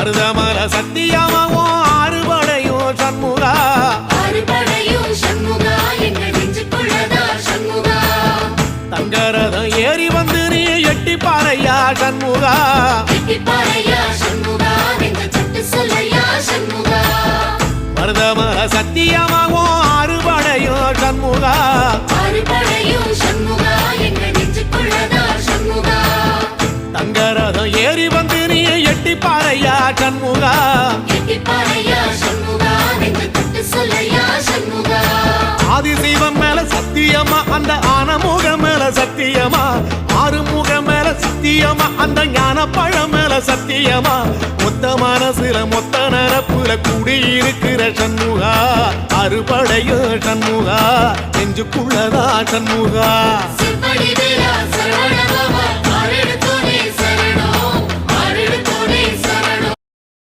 மருதமல சத்தியமாவும் ஆறுபடையும் சண்முகா தங்கரதம் ஏறி வந்து நீ எட்டி பாறையா சண்முகா மருதமல சத்தியமாவும் ஆறுபடையும் சண்முகா தங்கரதம் ஏறி வந்து நீ எட்டி பாறையா சண்முகா ஆதிசைவம் மேல சத்தியமா அந்த ஆனமுகம் மேல சத்தியமா ஆறுமுகம் மேல சத்தியமா அந்த ஞான பழம் மேல சத்தியமா மொத்த மனசுல மொத்த நரப்புல கூடியிருக்கிற சண்முகா அறுபடையும் சண்முகா நெஞ்சுக்குள்ளதா சண்முகா